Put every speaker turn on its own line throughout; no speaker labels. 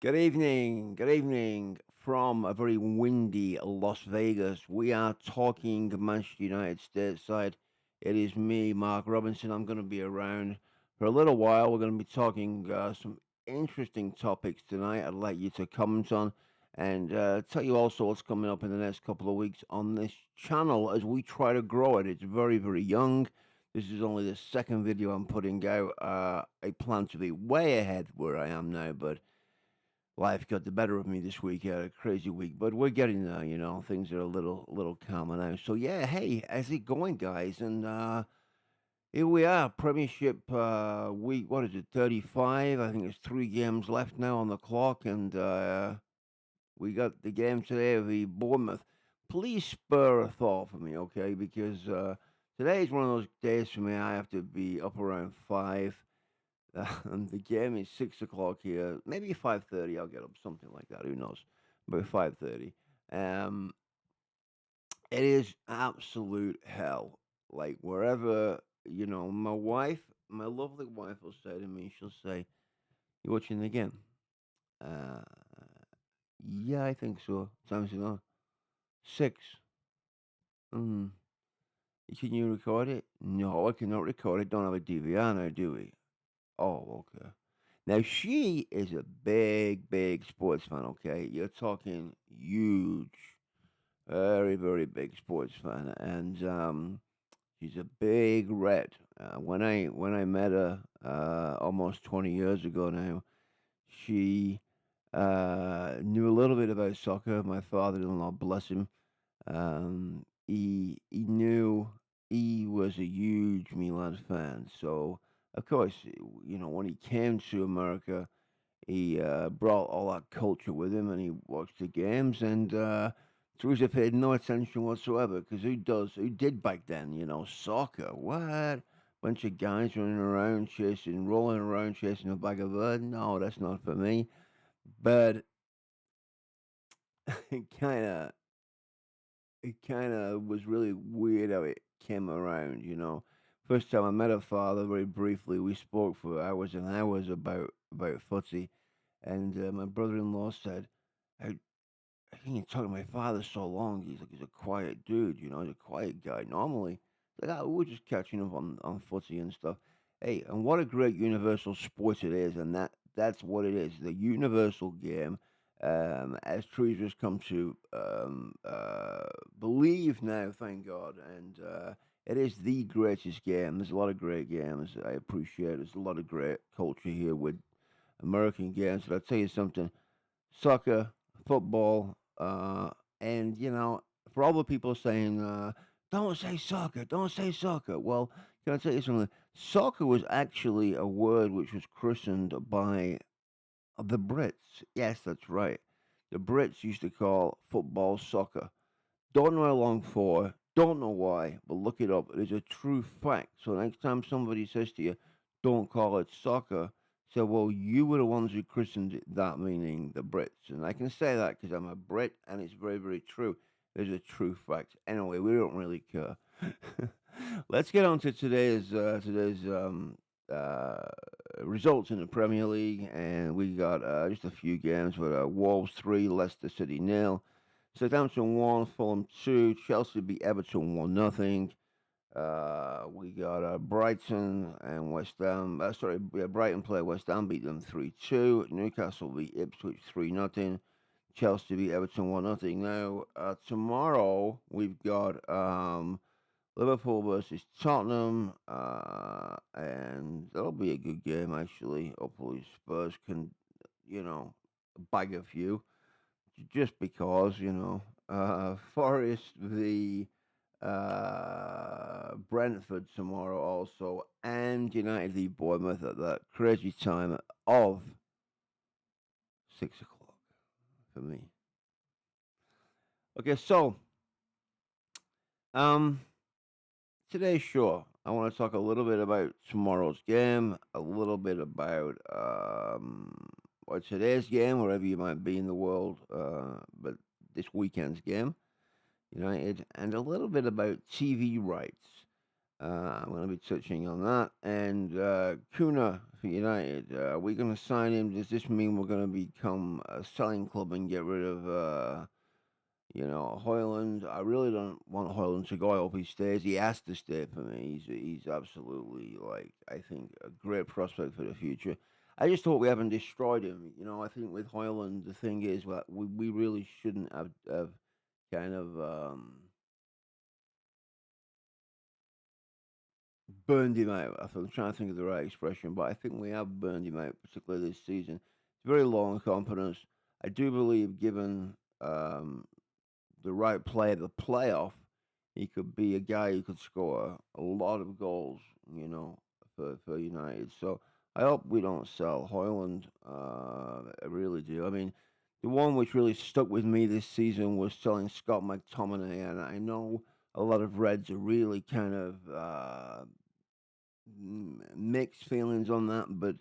Good evening from a very windy Las Vegas. We are talking Manchester United stateside. It is me, Mark Robinson. I'm going to be around for a little while. We're going to be talking some interesting topics tonight. I'd like you to comment on and tell you also what's coming up in the next couple of weeks on this channel as we try to grow it. It's very, very young. This is only the second video I'm putting out. I plan to be way ahead where I am now, but life got the better of me this week. I had a crazy week, but we're getting there. Things are a little calmer now. So yeah, hey, how's it going, guys? And here we are, Premiership week. What is it? 35. I think there's 3 games left now on the clock, and we got the game today of the Bournemouth. Please spur a thought for me, okay? Because today is one of those days for me. I have to be up around 5. The game is 6 o'clock here. Maybe 5:30. I'll get up, something like that. Who knows? But 5:30. Um, it is absolute hell. Like wherever my wife, my lovely wife, will say to me, she'll say, "You watching the game?" Uh, yeah, I think so. Time's 6. Mm. Can you record it? No, I cannot record it. Don't have a DVR now, do we? Oh, okay. Now she is a big, big sports fan. Okay, you're talking huge, very, very big sports fan, and she's a big red. When I met her almost 20 years ago now, she knew a little bit about soccer. My father-in-law, bless him, he knew he was a huge Milan fan. So of course, when he came to America, he brought all that culture with him, and he watched the games. And Teresa paid no attention whatsoever because who does? Who did back then? Soccer. What? Bunch of guys running around chasing, rolling around chasing a bag of bird. No, that's not for me. But it kind of was really weird how it came around, First time I met her father, very briefly, we spoke for hours and hours about footy, and my brother-in-law said, "I, I think you talking to my father so long. He's a quiet dude, he's a quiet guy. Normally, like, we're just catching up on footy and stuff. Hey, and what a great universal sport it is, and that's what it is, the universal game. As Teresa's come to believe now, thank God, and it is the greatest game. There's a lot of great games I appreciate. There's a lot of great culture here with American games. But I'll tell you something: soccer, football, and for all the people saying, "Don't say soccer, don't say soccer." Well, can I tell you something? Soccer was actually a word which was christened by the Brits. Yes, that's right. The Brits used to call football soccer. Don't know how long for, don't know why, but look it up. It is a true fact. So next time somebody says to you, don't call it soccer, say, well, you were the ones who christened it that, meaning the Brits. And I can say that because I'm a Brit, and it's very, very true. It's a true fact. Anyway, we don't really care. Let's get on to today's uh, results in the Premier League, and we got just a few games with Wolves 3, Leicester City nil. Southampton 1, Fulham 2, Chelsea beat Everton 1 nothing. We got Brighton and West Ham. Sorry, yeah, Brighton play West Ham, beat them 3-2. Newcastle beat Ipswich 3 nothing. Chelsea beat Everton 1 nothing. Now, tomorrow we've got Liverpool versus Tottenham, and that'll be a good game, actually. Hopefully, Spurs can, you know, bag a few just because Forest v Brentford tomorrow also, and United v Bournemouth at that crazy time of 6 o'clock for me. Okay, so um today's show, I want to talk a little bit about tomorrow's game, a little bit about or today's game, wherever you might be in the world, but this weekend's game. United, and a little bit about TV rights. I'm going to be touching on that. And Cunha for United. We're going to sign him. Does this mean we're going to become a selling club and get rid of, Hoyland? I really don't want Hoyland to go. I hope he stays. He has to stay for me. He's absolutely, like, I think, a great prospect for the future. I just hope we haven't destroyed him. I think with Hoyland, the thing is that we really shouldn't have kind of burned him out. I'm trying to think of the right expression, but I think we have burned him out, particularly this season. It's very low in confidence. I do believe, given the right player, the playoff, he could be a guy who could score a lot of goals, for United. So I hope we don't sell Hoyland. I really do. I mean, the one which really stuck with me this season was selling Scott McTominay, and I know a lot of Reds are really kind of mixed feelings on that, but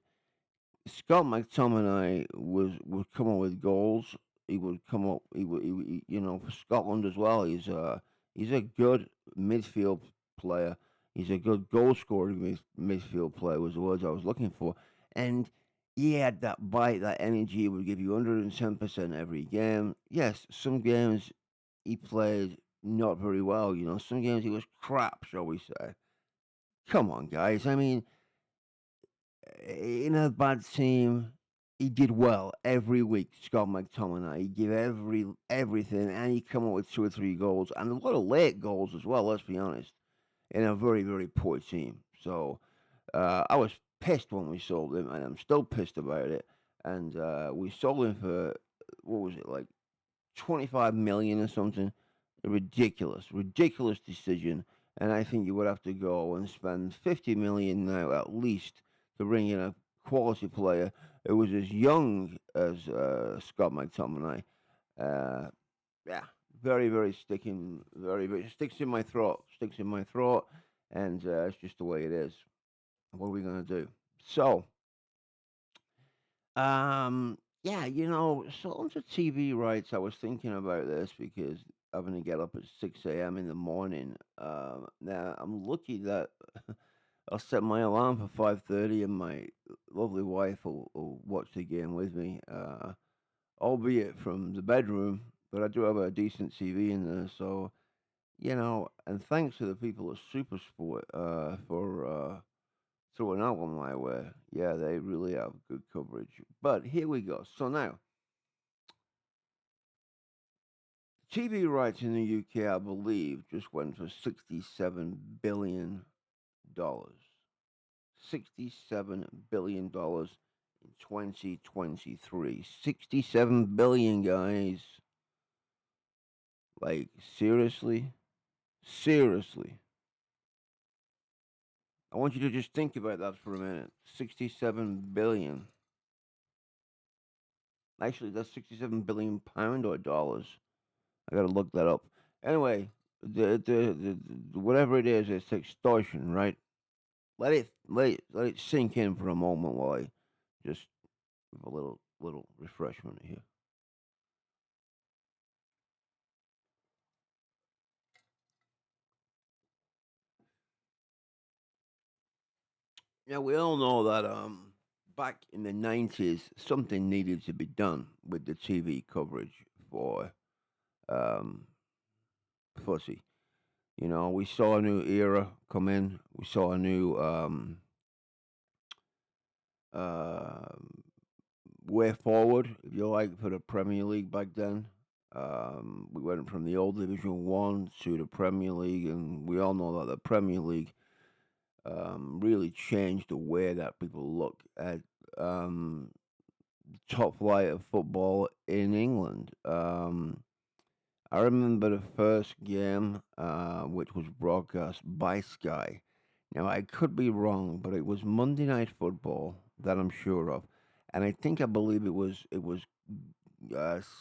Scott McTominay would come up with goals. He would come up. For Scotland as well. He's a good midfield player. He's a good goal scoring midfield player. Was the words I was looking for. And he had that bite, that energy. He would give you 110% every game. Yes, some games he played not very well. Some games he was crap, shall we say? Come on, guys. I mean, in a bad team, he did well every week. Scott McTominay, he gave everything, and he come up with 2 or 3 goals and a lot of late goals as well. Let's be honest, in a very very poor team. So I was pissed when we sold him, and I'm still pissed about it. And we sold him for what was it, like 25 million or something. Ridiculous, ridiculous decision. And I think you would have to go and spend 50 million now at least to bring in a quality player who was as young as Scott McTominay. Uh, yeah, very, very sticking, very, very sticks in my throat, sticks in my throat, and it's just the way it is. What are we gonna do? So, yeah, so onto TV rights, I was thinking about this because having to get up at 6 a.m. in the morning. Now I'm lucky that I'll set my alarm for 5:30, and my lovely wife will watch the game with me, albeit from the bedroom. But I do have a decent TV in there, so And thanks to the people at SuperSport for throw an album my way. Yeah, they really have good coverage. But here we go. So now, TV rights in the UK, I believe, just went for $67 billion. $67 billion in 2023. 67 billion, guys. Like, seriously? Seriously. I want you to just think about that for a minute. 67 billion. Actually, that's 67 billion pound or dollars. I gotta look that up. Anyway, whatever it is, it's extortion, right? Let it sink in for a moment while I just have a little refreshment here. Yeah, we all know that back in the 90s something needed to be done with the TV coverage for um pussy. We saw a new era come in. We saw a new uh way forward, if you like, for the Premier League back then. We went from the old Division One to the Premier League, and we all know that the Premier League really changed the way that people look at top flight of football in England. I remember the first game, which was broadcast by Sky. Now, I could be wrong, but it was Monday Night Football that I'm sure of, and I believe it was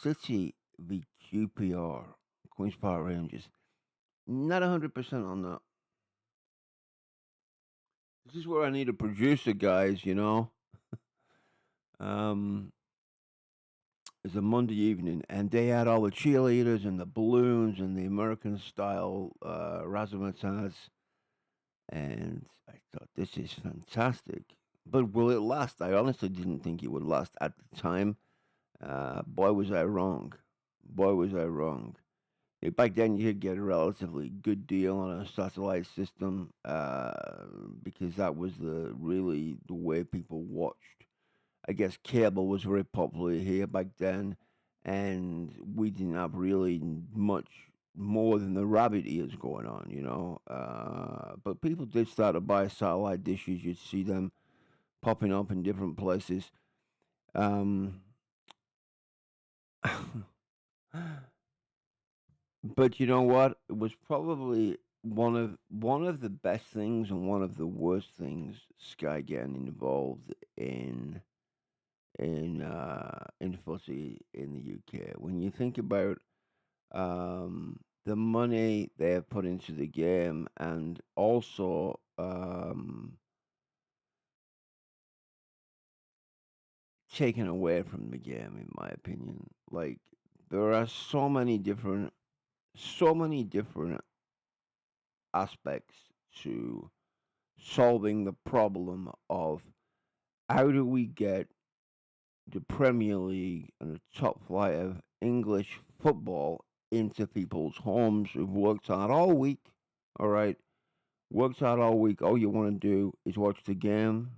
City v QPR, Queens Park Rangers. Not 100% on that. This is where I need a producer, guys. Um, it's a Monday evening, and they had all the cheerleaders and the balloons and the American style razzmatazz. and I thought this is fantastic. But will it last? I honestly didn't think it would last at the time. Boy, was I wrong. Boy, was I wrong. Back then, you could get a relatively good deal on a satellite system because that was the really the way people watched. I guess cable was very popular here back then, and we didn't have really much more than the rabbit ears going on, you know. But people did start to buy satellite dishes. You'd see them popping up in different places. Um, but you know what? It was probably one of the best things and one of the worst things Sky getting involved in footy in the UK. When you think about the money they have put into the game and also taken away from the game, in my opinion. Like there are so many different aspects to solving the problem of how do we get the Premier League and the top flight of English football into people's homes who've worked hard all week. All right, worked hard all week. All you want to do is watch the game,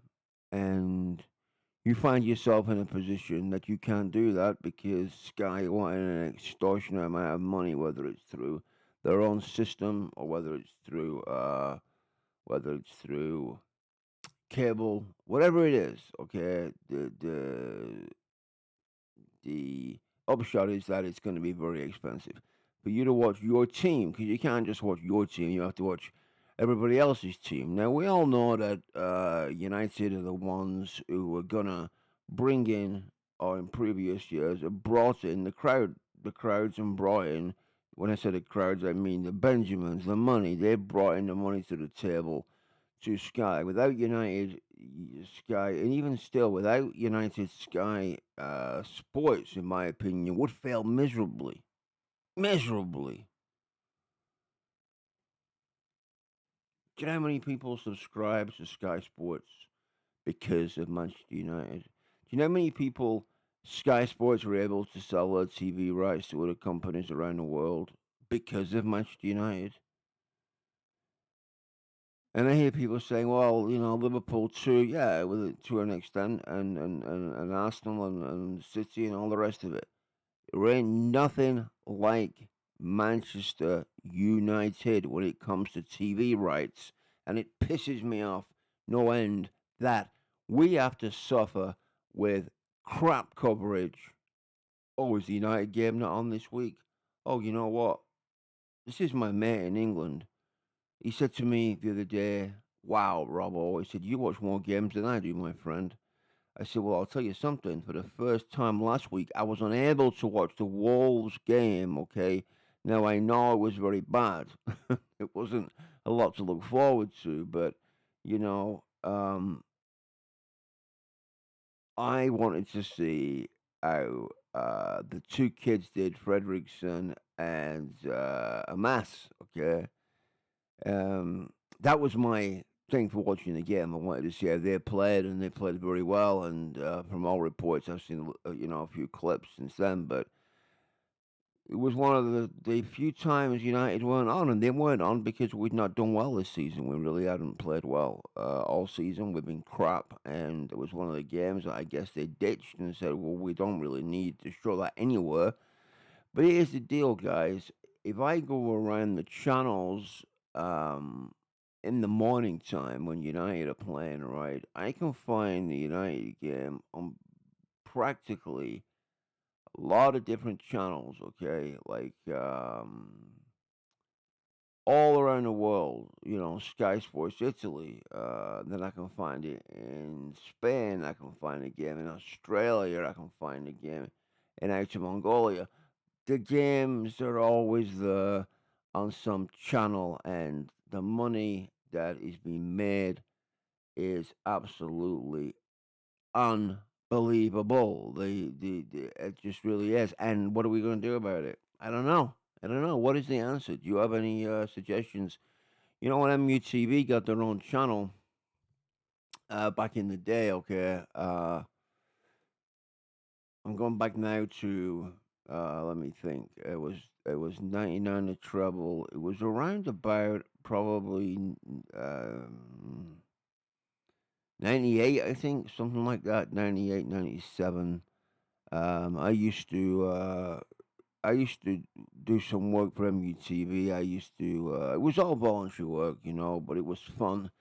and you find yourself in a position that you can't do that because Sky wanting an extortionate amount of money, whether it's through their own system or whether it's through cable, whatever it is. Okay, the upshot is that it's going to be very expensive for you to watch your team because you can't just watch your team. You have to watch everybody else's team. Now we all know that United are the ones who are gonna bring in, or in previous years, have brought in the crowds, and brought in. When I say the crowds, I mean the Benjamins, the money. They brought in the money to the table to Sky. Without United, Sky, and even still, without United, Sky Sports, in my opinion, would fail miserably. Miserably. Do you know how many people subscribe to Sky Sports because of Manchester United? Do you know how many people Sky Sports were able to sell their TV rights to other companies around the world because of Manchester United? And I hear people saying, well, Liverpool too, yeah, to an extent, and Arsenal and City and all the rest of it. There ain't nothing like Manchester United when it comes to TV rights. And it pisses me off no end that we have to suffer with crap coverage. Oh, is the United game not on this week? Oh, you know what? This is my mate in England. He said to me the other day, wow, Robbo, he said, you watch more games than I do, my friend. I said, well, I'll tell you something. For the first time last week, I was unable to watch the Wolves game, okay? Now, I know it was very bad. It wasn't a lot to look forward to, but, you know, I wanted to see how the two kids did, Fredrickson and Amas, okay? Um, that was my thing for watching the game. I wanted to see how they played, and they played very well. And from all reports, I've seen a few clips since then. But it was one of the few times United weren't on, and they weren't on because we'd not done well this season. We really hadn't played well all season. We've been crap, and it was one of the games that I guess they ditched and said, "Well, we don't really need to show that anywhere." But here's the deal, guys. If I go around the channels in the morning time when United are playing, right, I can find the United game on practically a lot of different channels, okay? Like all around the world, Sky Sports Italy. Then I can find it in Spain. I can find a game in Australia. I can find a game in Outer Mongolia. The games are always there on some channel, and the money that is being made is absolutely unbelievable. It just really is. And what are we going to do about it? I don't know. I don't know. What is the answer? Do you have any suggestions? You know, when MUTV got their own channel back in the day, okay, I'm going back now to let me think. It was 99 the treble. It was around about probably 98, I think, something like that. 98, 97. I used to do some work for MUTV. I used to it was all voluntary work, but it was fun.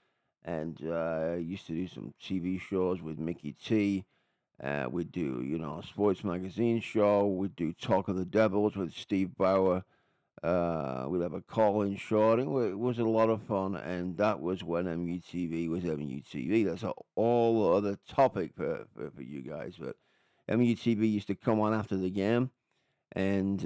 And I used to do some TV shows with Mickey T. We'd do, a sports magazine show. We'd do Talk of the Devils with Steve Bauer. We'd have a call-in show. It was a lot of fun, and that was when MUTV was MUTV. That's a whole other topic for you guys. But MUTV used to come on after the game and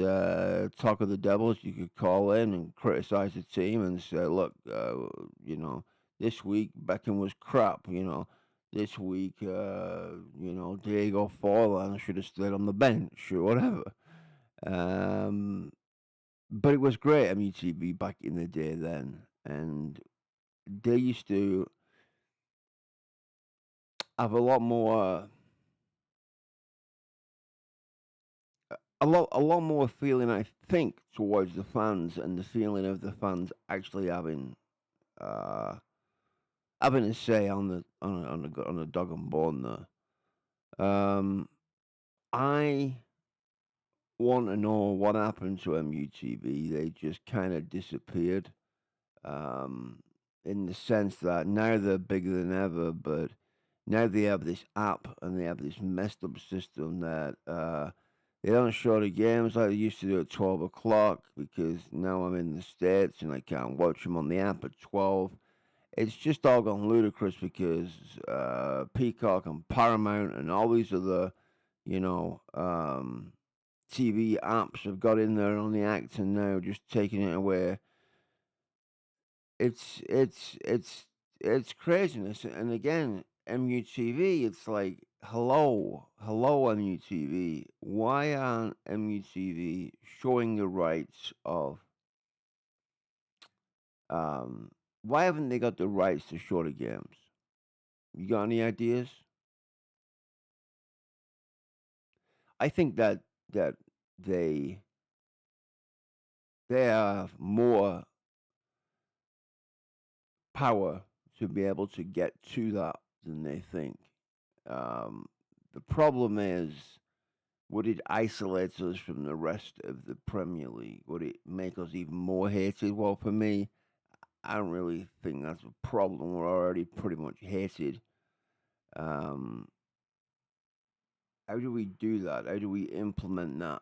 Talk of the Devils. You could call in and criticize the team and say, look, you know, this week Beckham was crap. This week, Diego Forlan should have stayed on the bench or whatever. Um, but it was great MUTV back in the day then, and they used to have a lot more feeling, I think, towards the fans, and the feeling of the fans actually uh, having a say on the dog and bone there. I want to know what happened to MUTV. They just kind of disappeared. Um, in the sense that now they're bigger than ever, but now they have this app and they have this messed up system that they don't show the games like they used to do at 12 o'clock, because now I'm in the States and I can't watch them on the app at 12. It's just all gone ludicrous because Peacock and Paramount and all these other, you know, TV apps have got in there on the act and now just taking it away. It's craziness. And again, MUTV, it's like, hello MUTV. Why aren't MUTV showing the rights of um? Why haven't they got the rights to show the games? You got any ideas? I think that they they have more power to be able to get to that than they think. Um, the problem is, would it isolate us from the rest of the Premier League? Would it make us even more hated? Well, for me, I don't really think that's a problem. We're already pretty much hated. Um, how do we do that? How do we implement that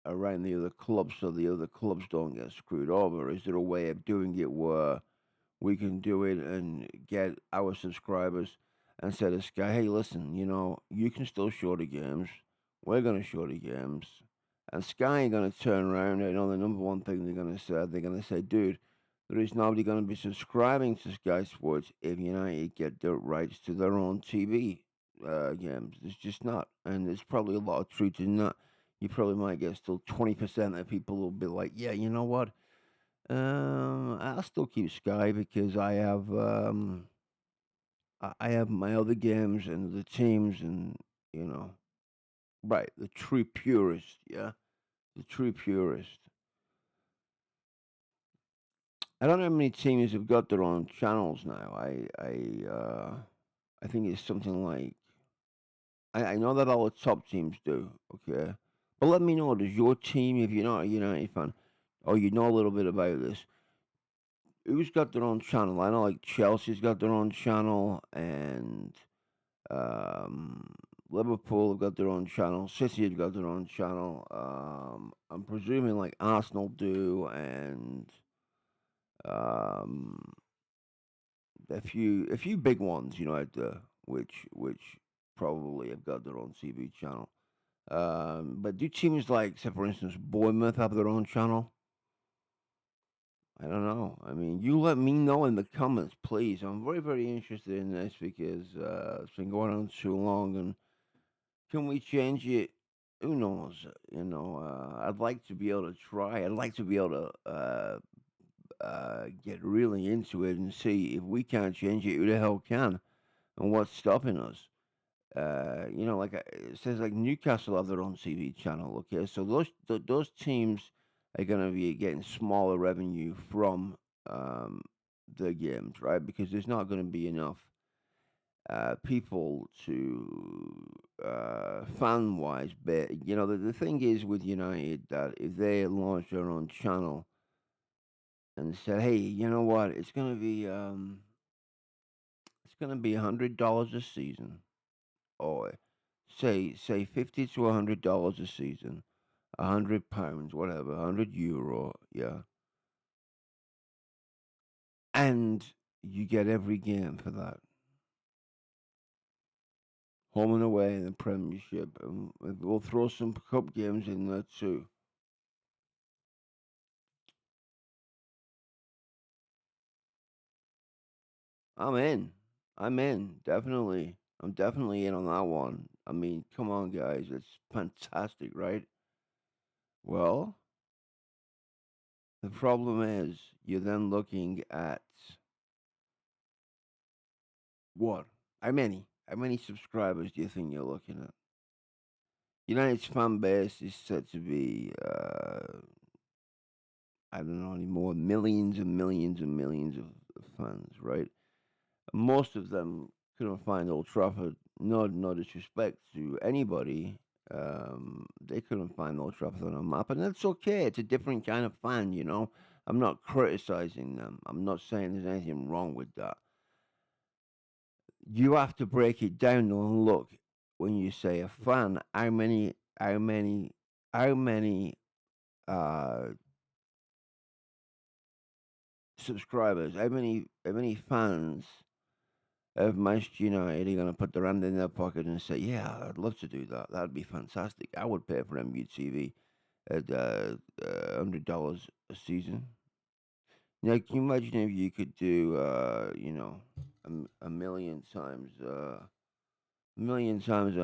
around the other clubs so the other clubs don't get screwed over? Is there a way of doing it where we can do it and get our subscribers and say to Sky, hey, listen, you can still show the games. We're going to show the games. And Sky ain't going to turn around. The number one thing they're going to say, dude, there is nobody going to be subscribing to Sky Sports if United get the rights to their own TV games. It's just not. And there's probably a lot of truth in that. You probably might get still 20% of people will be like, yeah, you know what? I'll still keep Sky because I have my other games and the teams and you know right, the true purist, yeah, the true purist. I don't know how many teams have got their own channels now. I think it's something like, I know that all the top teams do. Okay, but let me know. Does your team, if you're not a United fan, or you know a little bit about this, who's got their own channel? I know like Chelsea's got their own channel, and um, Liverpool have got their own channel. City have got their own channel. I'm presuming like Arsenal do, and um, a few big ones, out there, which probably have got their own TV channel. But do teams like, say, for instance, Bournemouth have their own channel? I don't know. I mean, you let me know in the comments, please. I'm very, very interested in this because it's been going on too long. And can we change it? Who knows? I'd like to be able to try. I'd like to be able to get really into it and see if we can't change it, who the hell can, and what's stopping us. Like it says, like Newcastle have their own TV channel. Okay, so those teams are going to be getting smaller revenue from um, the games, right? Because there's not going to be enough people to fan wise. But the thing is with United that if they launch their own channel and said, hey, you know what, it's gonna be $100 a season, or say $50 to $100 a season, £100, whatever, €100, yeah, and you get every game for that, home and away in the Premiership, and we'll throw some cup games in there too. I'm in. I'm in. Definitely. I'm definitely in on that one. I mean, come on, guys. It's fantastic, right? Well, the problem is you're then looking at what? How many subscribers do you think you're looking at? United's fan base is said to be, I don't know anymore, millions and millions and millions of fans, right? Most of them couldn't find Old Trafford. No disrespect to anybody. They couldn't find Old Trafford on a map, and that's okay. It's a different kind of fan. I'm not criticizing them. I'm not saying there's anything wrong with that. You have to break it down though and look when you say a fan. How many uh, subscribers? How many fans of Manchester United are going to put their hand in their pocket and say, "Yeah, I'd love to do that. That'd be fantastic. I would pay for MUTV at $100 a season." Now, can you imagine if you could do, a million times, $100, a million times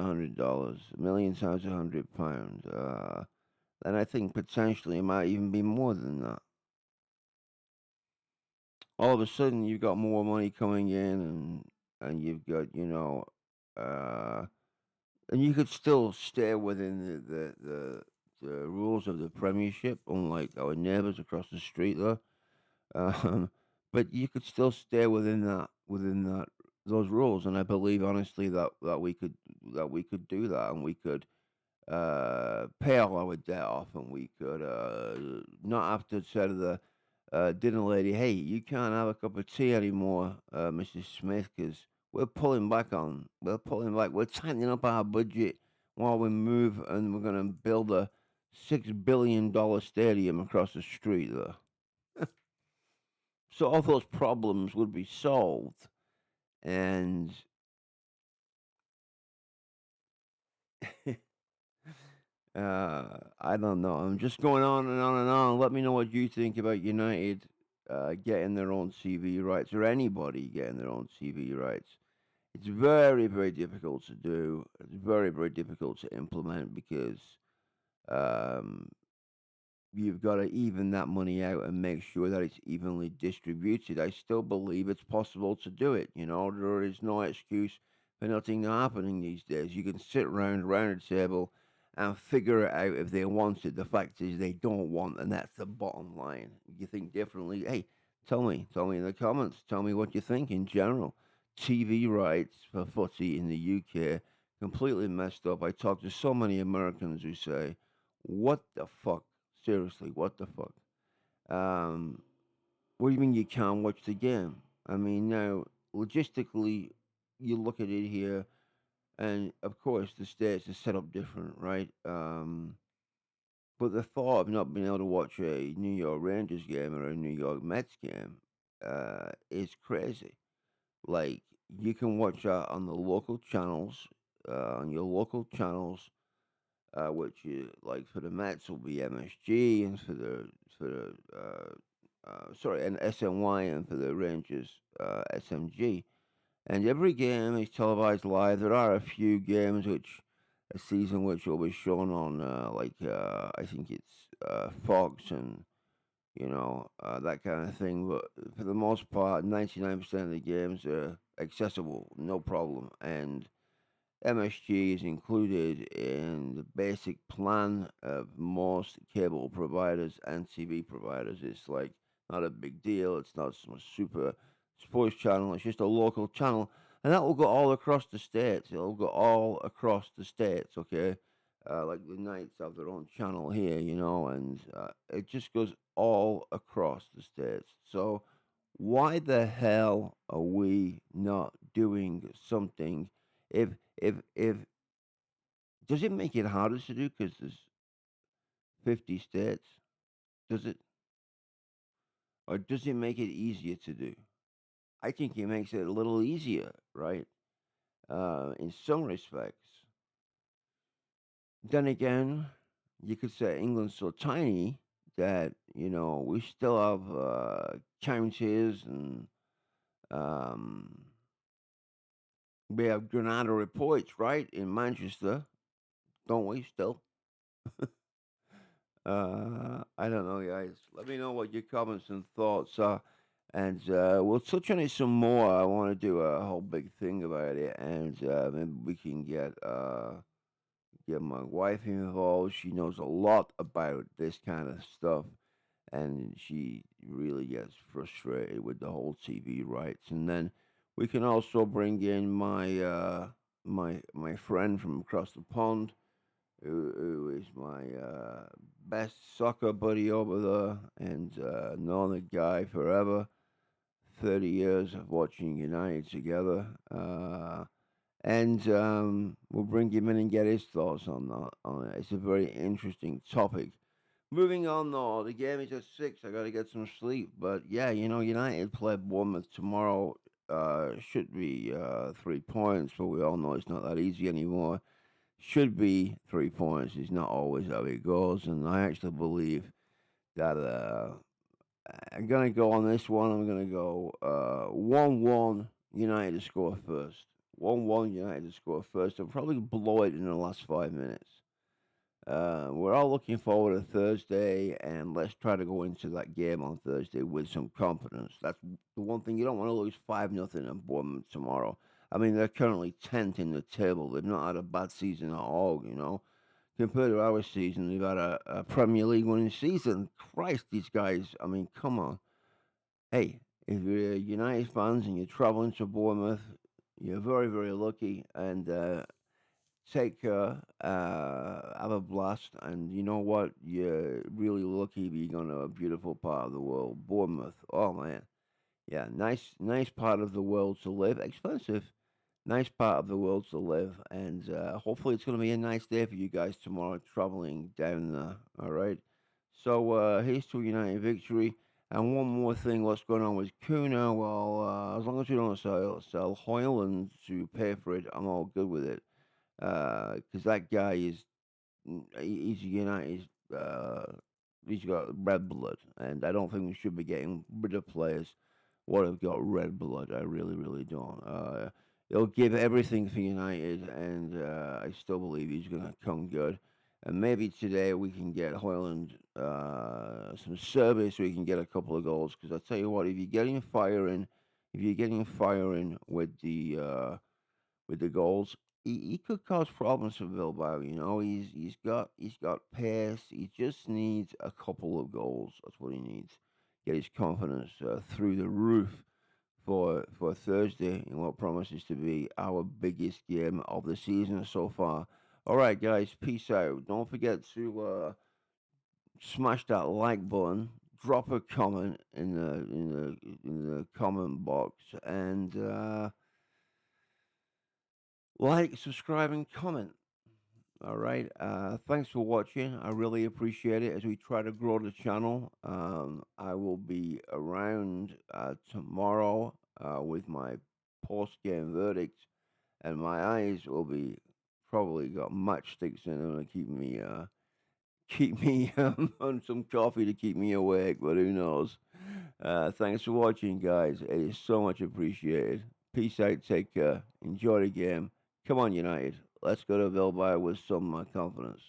£100? Then I think potentially it might even be more than that. All of a sudden, you've got more money coming in, and you've got, uh, and you could still stay within the rules of the Premiership, unlike our neighbours across the street there. Um, but you could still stay within that those rules, and I believe honestly that we could do that, and we could pay all our debt off, and we could not have to say to the dinner lady, "Hey, you can't have a cup of tea anymore, Mrs. Smith, because we're tightening up our budget while we move, and we're going to build a $6 billion stadium across the street there." So all those problems would be solved, and I don't know. I'm just going on and on and on. Let me know what you think about United getting their own TV rights, or anybody getting their own TV rights. It's very, very difficult to do. It's very, very difficult to implement because um, you've got to even that money out and make sure that it's evenly distributed. I still believe it's possible to do it. There is no excuse for nothing happening these days. You can sit around a table and figure it out if they want it. The fact is they don't want, and that's the bottom line. You think differently? Hey, tell me in the comments. Tell me what you think in general. TV rights for footy in the UK completely messed up. I talk to so many Americans who say, "What the fuck? Seriously, what the fuck? Um, what do you mean you can't watch the game?" I mean, now, logistically, you look at it here, and of course, the states are set up different, right? But the thought of not being able to watch a New York Rangers game or a New York Mets game is crazy. Like, you can watch that on the local channels, on your local channels, which is like for the Mets will be MSG, and and SNY, and for the Rangers, SMG. And every game is televised live. There are a few games which a season which will be shown on I think it's Fox, and that kind of thing. But for the most part, 99% of the games are accessible, no problem. And MSG is included in the basic plan of most cable providers and TV providers. It's like not a big deal. It's not some super sports channel. It's just a local channel, and that will go all across the states. It'll go all across the states. Okay, like the Knights have their own channel here, and it just goes all across the states. So why the hell are we not doing something? If does it make it harder to do because there's 50 states? Does it, or does it make it easier to do? I think it makes it a little easier, right? In some respects. Then again, you could say England's so tiny that we still have counties, and um, we have Granada reports, right, in Manchester, don't we? Still. I don't know, guys. Let me know what your comments and thoughts are, and we'll touch on it some more. I want to do a whole big thing about it, and maybe we can get my wife involved. She knows a lot about this kind of stuff, and she really gets frustrated with the whole TV rights. And then we can also bring in my friend from across the pond who is my best soccer buddy over there, and known the guy forever. 30 years of watching United together. And we'll bring him in and get his thoughts on that. On it. It's a very interesting topic. Moving on, though, the game is at 6. I got to get some sleep. But yeah, United play Bournemouth tomorrow. Should be 3 points, but we all know it's not that easy anymore. Should be 3 points. It's not always how it goes, and I actually believe that I'm gonna go on this one. I'm gonna go 1-1 United to score first. 1-1 United to score first. I'll probably blow it in the last 5 minutes. We're all looking forward to Thursday, and let's try to go into that game on Thursday with some confidence. That's the one thing you don't want to lose 5-0 in Bournemouth tomorrow. I mean, they're currently 10th in the table. They've not had a bad season at all. Compared to our season, they've had a Premier League winning season. Christ, these guys, I mean, come on. Hey, if you're United fans and you're traveling to Bournemouth, you're very, very lucky. And take care, have a blast, and you know what? You're really lucky being on a beautiful part of the world, Bournemouth. Oh man, yeah, nice, nice part of the world to live. Expensive, nice part of the world to live, and hopefully it's going to be a nice day for you guys tomorrow, traveling down there. All right. So here's to a United victory. And one more thing, what's going on with Cunha? Well, as long as we don't sell Hoyland to pay for it, I'm all good with it. Because that guy is he's United. He's got red blood, and I don't think we should be getting rid of players what have got red blood. I really, really don't. He'll give everything for United, and I still believe he's going to come good. And maybe today we can get Hoyland some service. We can get a couple of goals. Because I tell you what, if you're getting firing with the goals, he could cause problems for Bilbao. He's got pace. He just needs a couple of goals. That's what he needs. Get his confidence through the roof for Thursday in what promises to be our biggest game of the season so far. All right, guys, peace out. Don't forget to smash that like button. Drop a comment in the comment box, and like, subscribe, and comment. All right. Thanks for watching. I really appreciate it as we try to grow the channel. I will be around tomorrow with my post game verdict, and my eyes will be probably got matchsticks in them to keep me on some coffee to keep me awake, but who knows? Thanks for watching, guys. It is so much appreciated. Peace out. Take care. Enjoy the game. Come on, United. Let's go to Bilbao with some confidence.